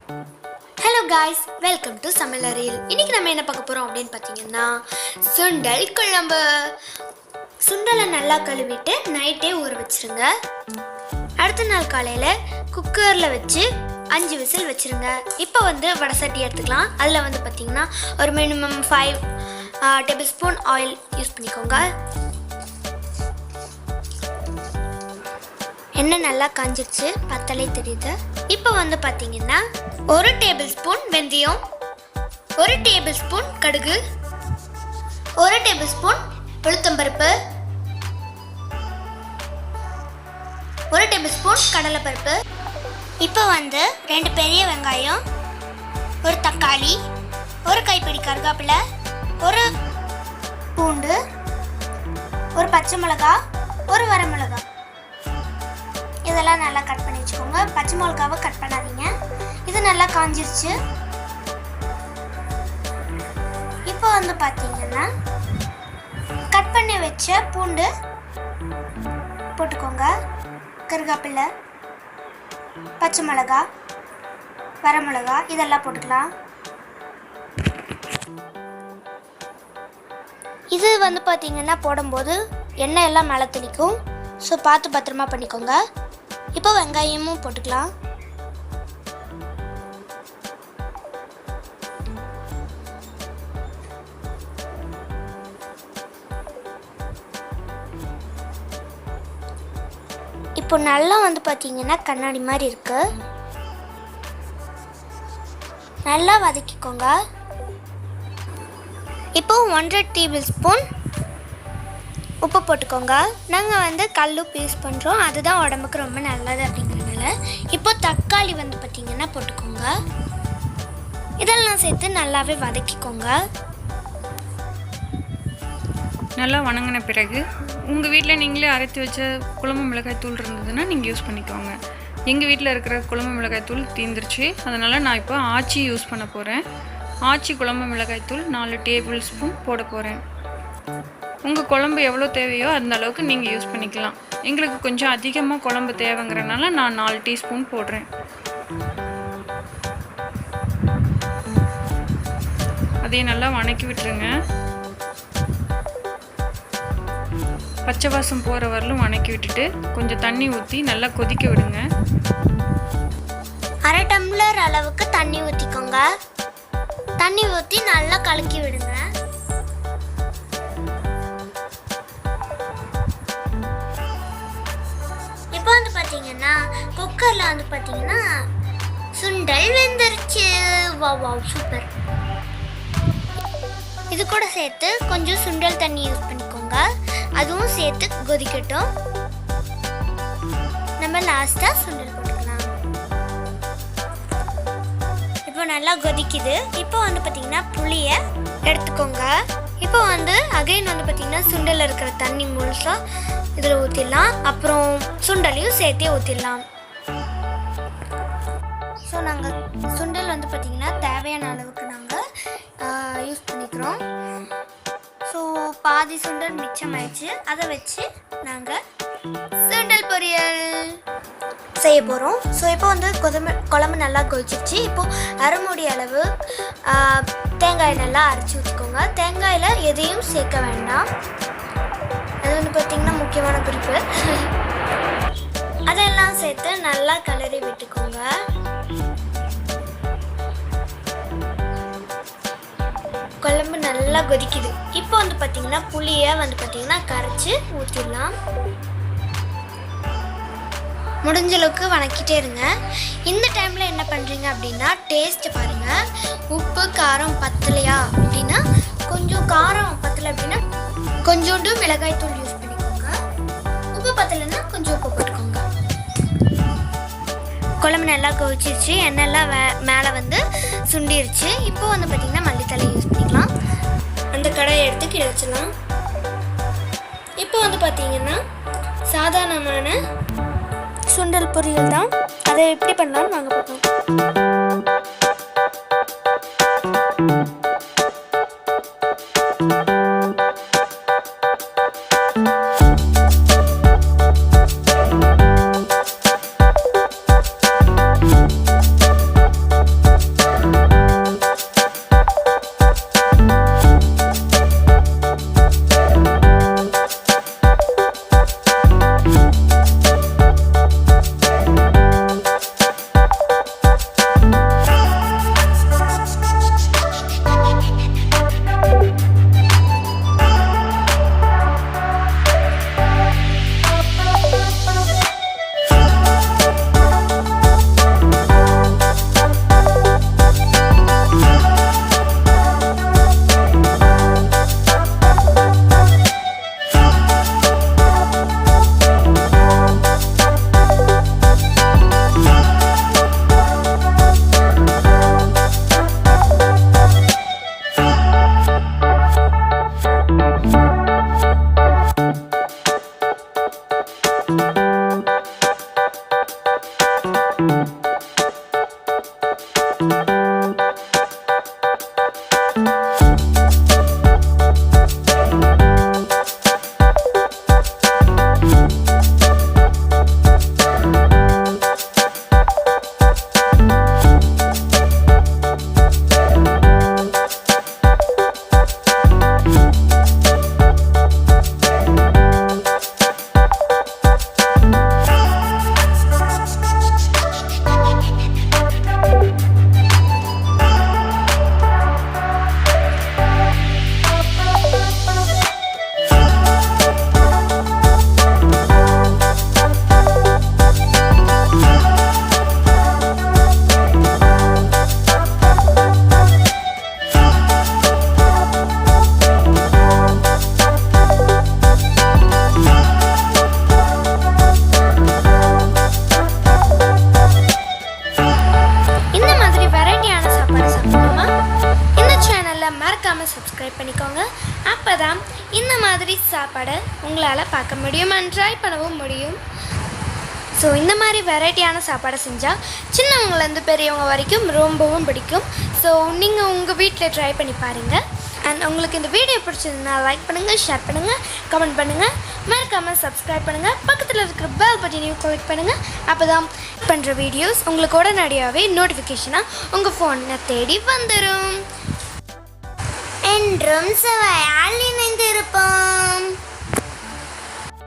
Hello guys, welcome to சமையல் அறையில். இன்னைக்கு நம்ம என்ன பார்க்க போகிறோம் அப்படின்னு பார்த்தீங்கன்னா சுண்டல் குழம்பு. சுண்டலை நல்லா கழுவிட்டு நைட்டே ஊற வச்சுருங்க. அடுத்த நாள் காலையில் குக்கரில் வச்சு 5 விசில் வச்சுருங்க. இப்போ வடை சட்டி எடுத்துக்கலாம். அதில் பார்த்தீங்கன்னா ஒரு minimum 5 table spoon oil use பண்ணிக்கோங்க. எண்ணெய் நல்லா காஞ்சிடுச்சு, பத்தலை தெரியுது. இப்போ பார்த்தீங்கன்னா 1 டேபிள் ஸ்பூன் வெந்தயம், 1 டேபிள் ஸ்பூன் கடுகு, 1 டேபிள் ஸ்பூன் உளுத்தம்பருப்பு, 1 டேபிள் ஸ்பூன் கடலைப்பருப்பு. இப்போ 2 பெரிய வெங்காயம், 1 தக்காளி, 1 கைப்பிடி கருவேப்பிலை, 1 பூண்டு, 1 பச்சை மிளகாய், 1 வரமிளகாய். இதெல்லாம் நல்லா கட் பண்ணி வச்சுக்கோங்க. பச்சை மிளகாவை கட் பண்ணாதீங்க. இது நல்லா காஞ்சிருச்சு. இப்போ பார்த்தீங்கன்னா கட் பண்ணி வச்ச பூண்டு போட்டுக்கோங்க. கருவேப்பிலை, பச்சை மிளகாய், வரமிளகாய் இதெல்லாம் போட்டுக்கலாம். இது பார்த்தீங்கன்னா போடும்போது எண்ணெய் எல்லாம் மேலே தெளிக்கும். ஸோ பார்த்து பத்திரமா பண்ணிக்கோங்க. இப்போ வெங்காயமும் போட்டுக்கலாம். இப்போ நல்லா பார்த்தீங்கன்னா கண்ணாடி மாதிரி இருக்கு. நல்லா வதக்கிக்கோங்க. இப்போ 1.5 டேபிள் ஸ்பூன் உப்பு போட்டுக்கோங்க. நாங்கள் கல் உப்பு யூஸ் பண்ணுறோம், அதுதான் உடம்புக்கு ரொம்ப நல்லது அப்படிங்கிறதுனால. இப்போ தக்காளி பார்த்தீங்கன்னா போட்டுக்கோங்க. இதெல்லாம் சேர்த்து நல்லாவே வதக்கிக்கோங்க. நல்லா வணங்கின பிறகு உங்கள் வீட்டில் நீங்களே அரைச்சி வச்ச குழம்பு மிளகாய் தூள் இருந்ததுன்னா நீங்கள் யூஸ் பண்ணிக்கோங்க. எங்கள் வீட்டில் இருக்கிற குழம்பு மிளகாய் தூள் தீந்துருச்சு, அதனால் நான் இப்போ ஆச்சி யூஸ் பண்ண போகிறேன். ஆச்சி குழம்பு மிளகாய் தூள் 4 டேபிள் ஸ்பூன் போட போகிறேன். உங்கள் குழம்பு எவ்வளோ தேவையோ அந்த அளவுக்கு நீங்கள் யூஸ் பண்ணிக்கலாம். எங்களுக்கு கொஞ்சம் அதிகமாக குழம்பு தேவைங்கிறனால நான் 4 டீஸ்பூன் போடுறேன். அதையும் நல்லா வணக்கி விட்டுருங்க. பச்சை வாசம் போகிற வரலும் வணக்கி விட்டுட்டு கொஞ்சம் தண்ணி ஊற்றி நல்லா கொதிக்க விடுங்க. 1/2 டம்ளர் அளவுக்கு தண்ணி ஊற்றிக்கோங்க. தண்ணி ஊற்றி நல்லா கலக்கி விடுங்க. இப்போ பார்த்தீங்கன்னா குக்கரில் பார்த்தீங்கன்னா சுண்டல் வெந்துருச்சு. Wow super. இது கூட சேர்த்து கொஞ்சம் சுண்டல் தண்ணி யூஸ் பண்ணிக்கோங்க. அதுவும் சேர்த்து கொதிக்கட்டும். நம்ம லாஸ்ட்டாக சுண்டல் போட்டுக்கலாம். இப்போ நல்லா கொதிக்குது. இப்போ பார்த்தீங்கன்னா புளியை எடுத்துக்கோங்க. இப்போ அகைன் பார்த்தீங்கன்னா சுண்டல் இருக்கிற தண்ணி முழுசாக இதில் ஊற்றிடலாம். அப்புறம் சுண்டலையும் சேர்த்தே ஊற்றிடலாம். ஸோ நாங்கள் சுண்டல் பார்த்தீங்கன்னா தேவையான அளவுக்கு நாங்கள் யூஸ் பண்ணிக்கிறோம். ஸோ பாதி சுண்டல் மிச்சமாயிடுச்சு. அதை வச்சு நாங்கள் சுண்டல் பொரியல் செய்ய போகிறோம். ஸோ இப்போ குழம்பு நல்லா கொதிச்சிருச்சு. இப்போது அரைமுடி அளவு தேங்காய் நல்லா அரைச்சி ஊற்றிக்கோங்க. தேங்காயில் எதையும் சேர்க்க வேண்டாம். அது பார்த்திங்கன்னா முக்கியமான குறிப்பு. அதெல்லாம் சேர்த்து நல்லா கலரி விட்டுக்கோங்க. குழம்பு நல்லா கொதிக்குது. இப்போ பார்த்திங்கன்னா புளியை பார்த்திங்கன்னா கரைச்சி ஊற்றிடலாம். முடிஞ்ச அளவுக்கு வணக்கிட்டே இருங்க. இந்த டைமில் என்ன பண்ணுறீங்க அப்படின்னா டேஸ்ட் பாருங்கள். உப்பு காரம் பத்தலையா அப்படின்னா கொஞ்சம் காரம் பத்தலை அப்படின்னா கொஞ்சோண்டு மிளகாய் தூள் யூஸ் பண்ணிக்கோங்க. உப்பு பத்தலைன்னா கொஞ்சம் உப்பு போட்டுக்கோங்க. குழம்பு நல்லா கொதிச்சிருச்சு. எண்ணெய்லாம் மேலே சுண்டிருச்சு. இப்போ பார்த்திங்கன்னா மல்லித்தலை யூஸ் பண்ணிக்கலாம். அந்த கடாயை எடுத்து கீழே வச்சிடலாம். இப்போ பார்த்திங்கன்னா சாதாரணமான சுண்டல் பொரியல் தான். அதை எப்படி பண்ணலாம்னு வாங்க பார்ப்போம். மறக்காமல் சப்ஸ்கிரைப் பண்ணிக்கோங்க. அப்போ தான் இந்த மாதிரி சாப்பாடை உங்களால் பார்க்க முடியும் அண்ட் ட்ரை பண்ணவும் முடியும். ஸோ இந்த மாதிரி வெரைட்டியான சாப்பாடை செஞ்சால் சின்னவங்கலேருந்து பெரியவங்க வரைக்கும் ரொம்பவும் பிடிக்கும். ஸோ நீங்கள் உங்கள் வீட்டில் ட்ரை பண்ணி பாருங்கள். அண்ட் உங்களுக்கு இந்த வீடியோ பிடிச்சதுன்னா லைக் பண்ணுங்கள், ஷேர் பண்ணுங்கள், கமெண்ட் பண்ணுங்கள், மறக்காமல் சப்ஸ்கிரைப் பண்ணுங்கள். பக்கத்தில் இருக்கிற பெல் பட்டனையும் கிளிக் பண்ணுங்கள். அப்போ தான் பண்ணுற வீடியோஸ் உங்களுக்கு உடனடியாகவே நோட்டிஃபிகேஷனாக உங்கள் ஃபோனை தேடி வந்துடும். என்றும் சுவையால் இணைந்திருப்போம்.